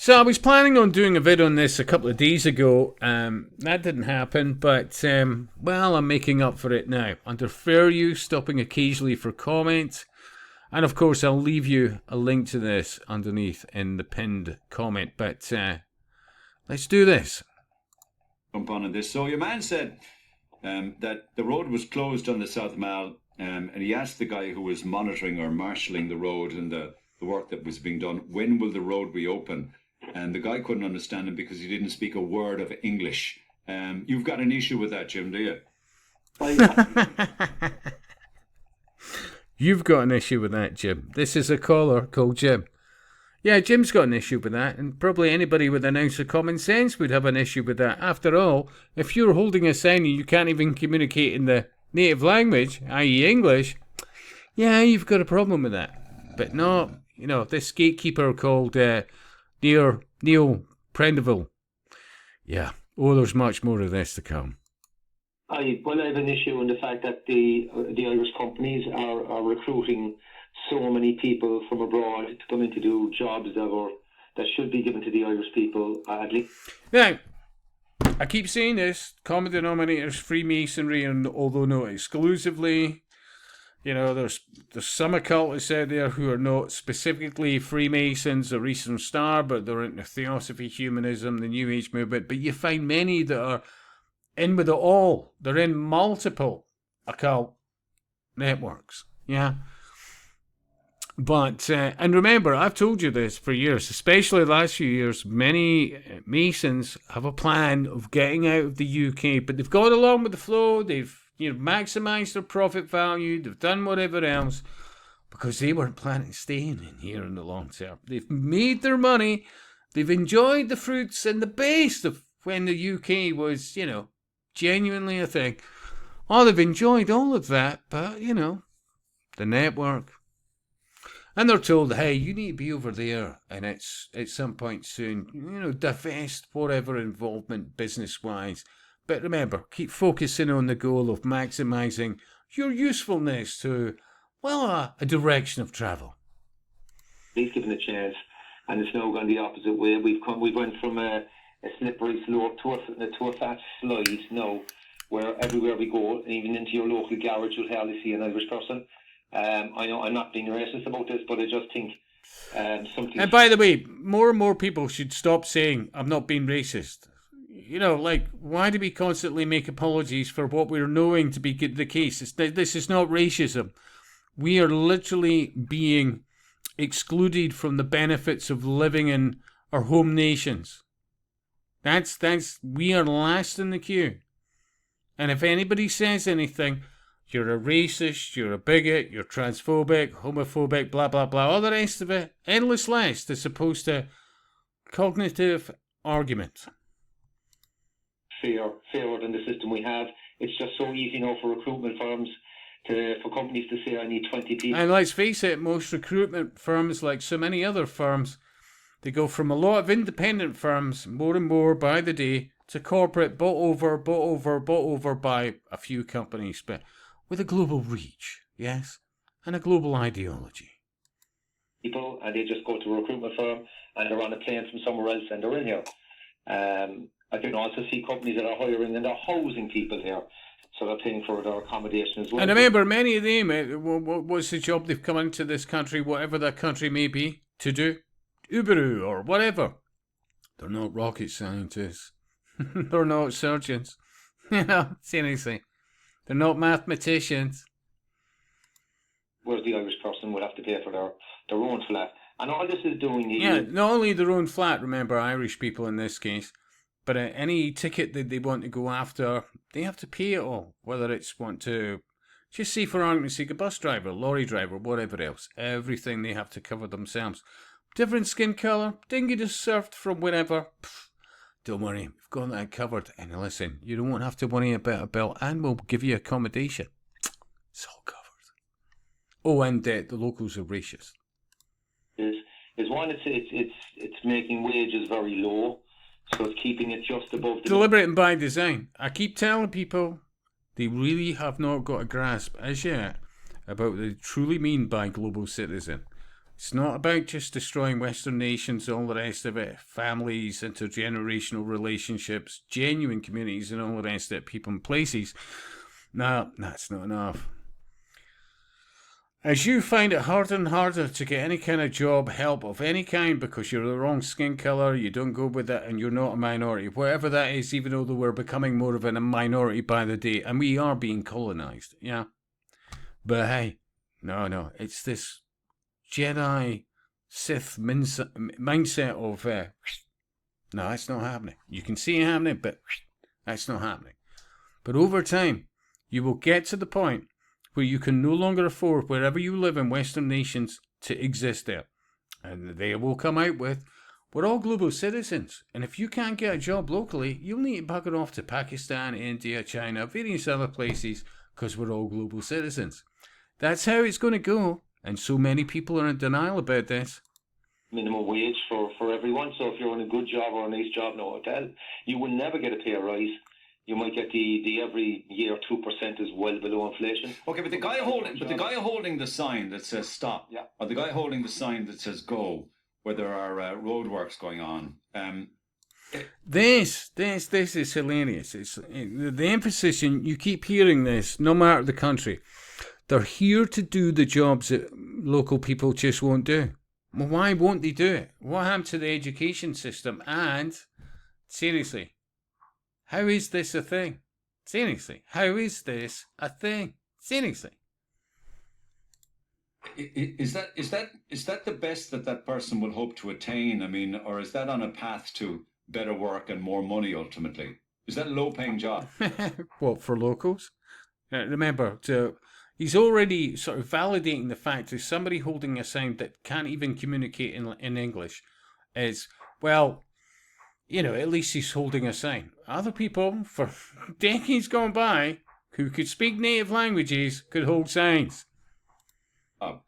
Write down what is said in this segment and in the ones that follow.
So I was planning on doing a vid on this a couple of days ago. That didn't happen, but well, I'm making up for it now. Under fair use, stopping occasionally for comment. And of course, I'll leave you a link to this underneath in the pinned comment. But let's do this. Jump on this. So your man said that the road was closed on the South Mall, and he asked the guy who was monitoring or marshalling the road and the work that was being done, when will the road reopen? And the guy couldn't understand him because he didn't speak a word of English. You've got an issue with that, Jim, do you? You've got an issue with that, Jim. This is a caller called Jim. Yeah, Jim's got an issue with that, and probably anybody with an ounce of common sense would have an issue with that. After all, if you're holding a sign and you can't even communicate in the native language, i.e. English, yeah, you've got a problem with that. But no, this gatekeeper called Neil Prendeville. Yeah. Oh, there's much more of this to come. I have an issue in the fact that the Irish companies are recruiting so many people from abroad to come in to do jobs that should be given to the Irish people. Now, I keep saying this, common denominators, Freemasonry, and although not exclusively, there's some occultists out there who are not specifically Freemasons or Eastern Star, but they're into Theosophy, Humanism, the New Age movement. But you find many that are in with it all. They're in multiple occult networks. Yeah. But, and remember, I've told you this for years, especially the last few years, many Masons have a plan of getting out of the UK, but they've gone along with the flow, they've maximised their profit value, they've done whatever else, because they weren't planning staying in here in the long term. They've made their money, they've enjoyed the fruits and the best of when the UK was, genuinely a thing. Oh, they've enjoyed all of that, but, the network. And they're told, hey, you need to be over there, and it's at some point soon, divest whatever involvement business-wise. But remember, keep focusing on the goal of maximising your usefulness to, a direction of travel. He's given a chance, and it's now gone the opposite way. We went from a slippery slope to a fat slide now, where everywhere we go, even into your local garage, you'll hardly see an Irish person. I know I'm not being racist about this, but I just think something... And by the way, more and more people should stop saying, I'm not being racist. Why do we constantly make apologies for what we're knowing to be the case? This is not racism. We are literally being excluded from the benefits of living in our home nations. We are last in the queue. And if anybody says anything, you're a racist, you're a bigot, you're transphobic, homophobic, blah, blah, blah, all the rest of it, endless list as opposed to cognitive argument. Fairer than the system we have. It's just so easy now for recruitment firms for companies to say, I need 20 people. And let's face it, most recruitment firms, like so many other firms, they go from a lot of independent firms, more and more by the day, to corporate, bought over by a few companies, but with a global reach, yes, and a global ideology. People, and they just go to a recruitment firm, and they're on a plane from somewhere else, and they're in here. I can also see companies that are hiring and they're housing people here, so they're paying for their accommodation as well. And remember, many of them, what's the job they've come into this country, whatever that country may be, to do? Uberu or whatever. They're not rocket scientists. They're not surgeons. Seriously. They're not mathematicians. Whereas the Irish person would have to pay for their own flat. And all this is doing... not only their own flat, remember, Irish people in this case, but any ticket that they want to go after, they have to pay it all. Whether it's want to, just say for argument's sake, a bus driver, lorry driver, whatever else. Everything they have to cover themselves. Different skin colour, dinghy to surf from wherever. Don't worry, we've got that covered. And listen, you don't have to worry about a bill, and we'll give you accommodation. It's all covered. Oh, and the locals are racist. Is one, it's making wages very low, so it's keeping it just above the... Deliberate and by design. I keep telling people they really have not got a grasp as yet about what they truly mean by global citizen. It's not about just destroying Western nations, all the rest of it, families, intergenerational relationships, genuine communities, and all the rest of it, people and places. No, that's not enough. As you find it harder and harder to get any kind of job, help of any kind because you're the wrong skin colour, you don't go with it, and you're not a minority, whatever that is, even though we're becoming more of a minority by the day, and we are being colonised, yeah. But hey, no, it's this Jedi Sith mindset of, no, that's not happening. You can see it happening, but that's not happening. But over time, you will get to the point where you can no longer afford, wherever you live in Western nations, to exist there. And they will come out with, we're all global citizens, and if you can't get a job locally, you'll need to bugger off to Pakistan, India, China, various other places, because we're all global citizens. That's how it's going to go, and so many people are in denial about this. Minimum wage for everyone. So if you're in a good job or a nice job in a hotel, you will never get a pay rise. You might get the every year 2% is well below inflation. Okay, but the guy holding the sign that says stop, yeah, or the guy holding the sign that says go, where there are roadworks going on. This is hilarious. It's the emphasis, and you keep hearing this, no matter the country. They're here to do the jobs that local people just won't do. Well, why won't they do it? What happened to the education system? And seriously, how is this a thing? Seriously, how is this a thing? Seriously. Is that the best that person will hope to attain? I mean, or is that on a path to better work and more money ultimately? Is that a low-paying job? What, for locals? Remember, he's already sort of validating the fact that somebody holding a sign that can't even communicate in English is, well, you know, at least he's holding a sign. Other people, for decades gone by, who could speak native languages, could hold signs. Oh,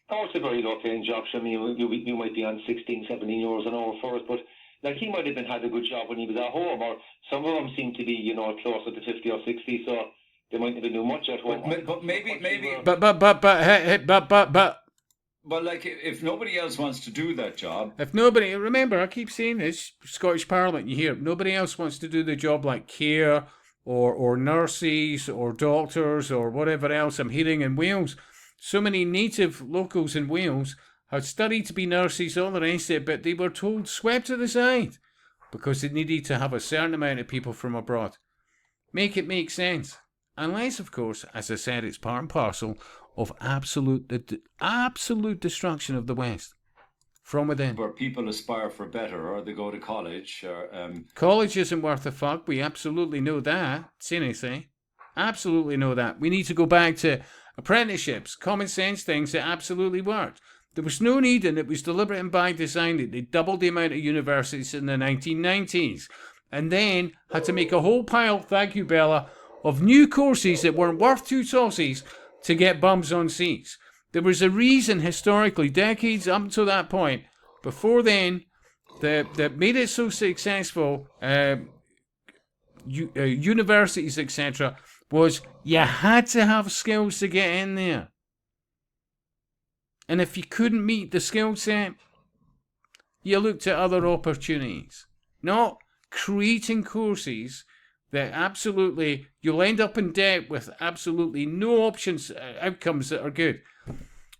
it's a very low-paying job. I mean, you might be on 16, 17 euros an hour for it, but like he might have had a good job when he was at home, or some of them seem to be, you know, closer to 50 or 60, so they might not do much at home. But maybe. But like, if nobody else wants to do that job, if nobody, remember, I keep saying this, Scottish Parliament, you hear, nobody else wants to do the job like care or nurses or doctors or whatever else I'm hearing in Wales. So many native locals in Wales had studied to be nurses, all the rest of it, but they were told, swept to the side, because they needed to have a certain amount of people from abroad. Make it make sense. Unless, of course, as I said, it's part and parcel of absolute destruction of the West from within. Where people aspire for better, or they go to college, or college isn't worth a fuck. We absolutely know that. Seriously, absolutely know that. We need to go back to apprenticeships, common sense things that absolutely worked. There was no need, and it was deliberate and by design that they doubled the amount of universities in the 1990s, and then had to make a whole pile, thank you, Bella, of new courses that weren't worth two tossies to get bums on seats. There was a reason historically, decades up to that point, before then, that made it so successful, universities, etc., was you had to have skills to get in there. And if you couldn't meet the skill set, you looked at other opportunities. Not creating courses that absolutely, you'll end up in debt with absolutely no options, outcomes that are good.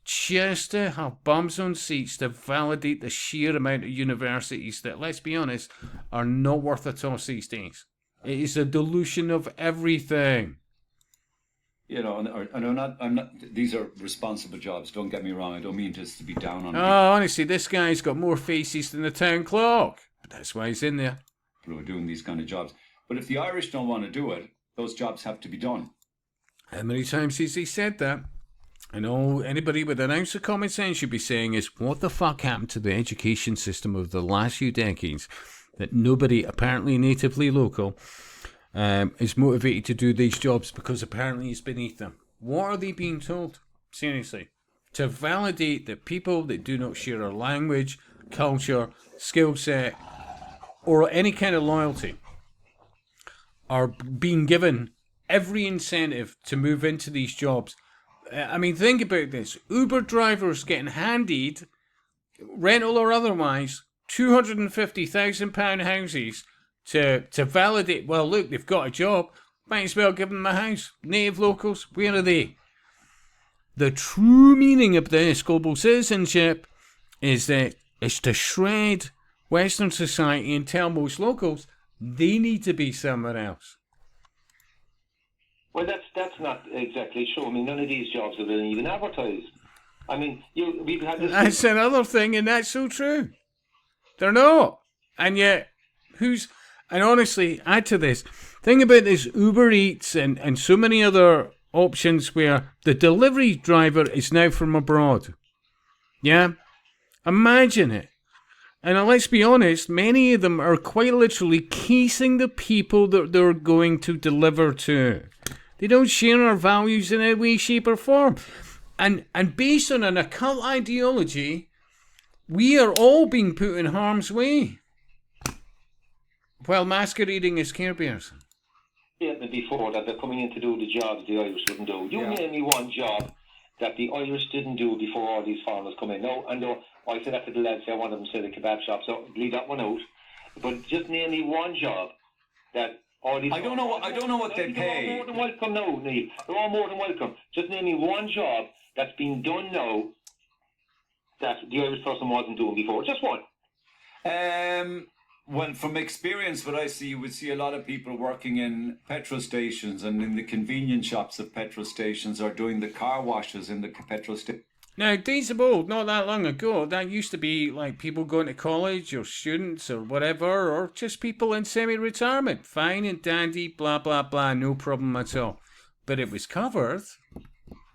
Just to have bums on seats to validate the sheer amount of universities that, let's be honest, are not worth a toss these days. It is a dilution of everything. You know, and I'm not. These are responsible jobs. Don't get me wrong. I don't mean this to be down on. Oh, honestly, this guy's got more faces than the town clock. But that's why he's in there. People who are doing these kind of jobs. But if the Irish don't want to do it, those jobs have to be done. How many times has he said that? And all anybody with an ounce of common sense should be saying is, what the fuck happened to the education system of the last few decades that nobody, apparently natively local, is motivated to do these jobs because apparently it's beneath them? What are they being told? Seriously. To validate that people that do not share our language, culture, skill set, or any kind of loyalty are being given every incentive to move into these jobs. I mean, think about this. Uber drivers getting handed rental or otherwise, £250,000 houses to validate, well, look, they've got a job, might as well give them a house. Native locals, where are they? The true meaning of this global citizenship is that it's to shred Western society and tell most locals they need to be somewhere else. Well, that's not exactly true. I mean, none of these jobs have been even advertised. I mean, we've had this. That's another thing, and that's so true. They're not. And yet, and honestly, add to this, thing about this Uber Eats and so many other options where the delivery driver is now from abroad. Yeah? Imagine it. And let's be honest, many of them are quite literally casing the people that they're going to deliver to. They don't share our values in any way, shape, or form. And based on an occult ideology, we are all being put in harm's way while masquerading as Care Bears. Yeah, before that they're coming in to do the jobs the Irish wouldn't do. You name me one job that the Irish didn't do before all these foreigners come in. No, and I said that to the lads, I want them to say the kebab shop, so leave that one out. But just name me one job that all these... I don't know what they pay. They're all more than welcome now, Neil. They're all more than welcome. Just name me one job that's been done now that the Irish person wasn't doing before. Just one. Well, from experience, what I see, you would see a lot of people working in petrol stations and in the convenience shops of petrol stations, or doing the car washes in the petrol station. Now, days of old, not that long ago, that used to be like people going to college or students or whatever, or just people in semi-retirement. Fine and dandy, blah, blah, blah, no problem at all. But it was covered.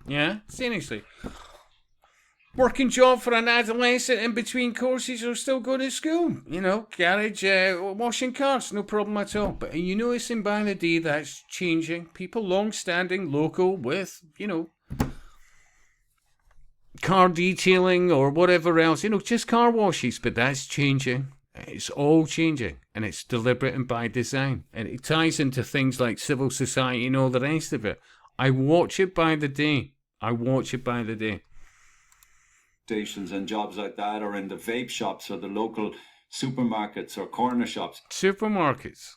Yeah, seriously. Working job for an adolescent in between courses or still going to school. You know, garage, washing cars, no problem at all. But you noticing by the day that's changing. People long-standing, local, with, you know, car detailing or whatever else. You know, just car washes. But that's changing. It's all changing. And it's deliberate and by design. And it ties into things like civil society and all the rest of it. I watch it by the day. Stations and jobs like that, or in the vape shops or the local supermarkets or corner shops. Supermarkets.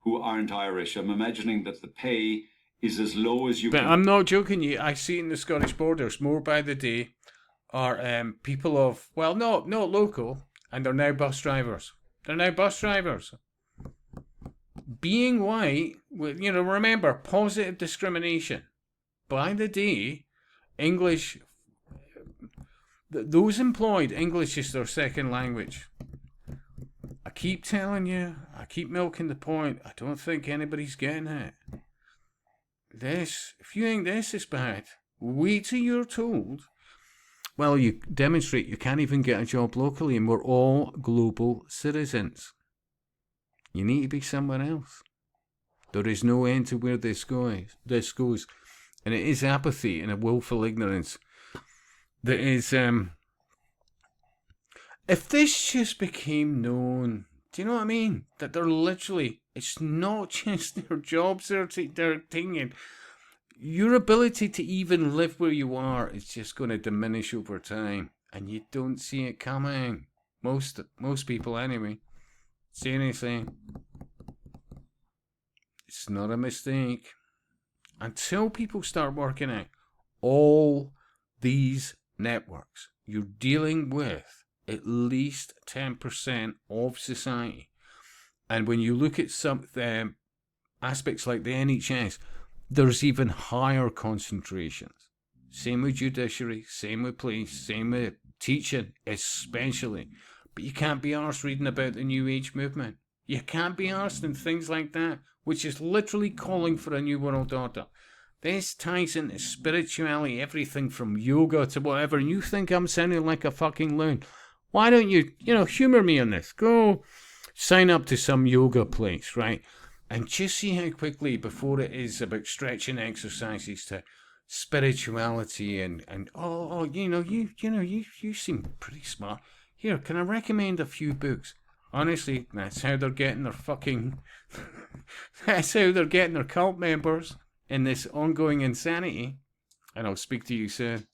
Who aren't Irish. I'm imagining that the pay is as low as you but can. I'm not joking you. I see in the Scottish borders, more by the day, are people of, well, not local, and they're now bus drivers. Being white, you know, remember, positive discrimination. By the day, English... Those employed, English is their second language. I keep telling you, I keep milking the point. I don't think anybody's getting it. If you think this is bad, wait till you're told. Well, you demonstrate you can't even get a job locally, and we're all global citizens. You need to be somewhere else. There is no end to where this goes. And it is apathy and a willful ignorance. That is, if this just became known, do you know what I mean? That they're literally, it's not just their jobs they're taking. Your ability to even live where you are is just going to diminish over time. And you don't see it coming. Most people anyway. Seriously. It's not a mistake. Until people start working out all these networks, you're dealing with at least 10% of society. And when you look at some aspects like the NHS, there's even higher concentrations. Same with judiciary, same with police, same with teaching, especially. But you can't be arsed reading about the New Age movement. You can't be arsed in things like that, which is literally calling for a new world order. This ties into spirituality, everything from yoga to whatever, and you think I'm sounding like a fucking loon. Why don't you, humour me on this? Go sign up to some yoga place, right? And just see how quickly, before it is about stretching exercises to spirituality and you seem pretty smart. Here, can I recommend a few books? Honestly, that's how they're getting their that's how they're getting their cult members in this ongoing insanity. And I'll speak to you soon.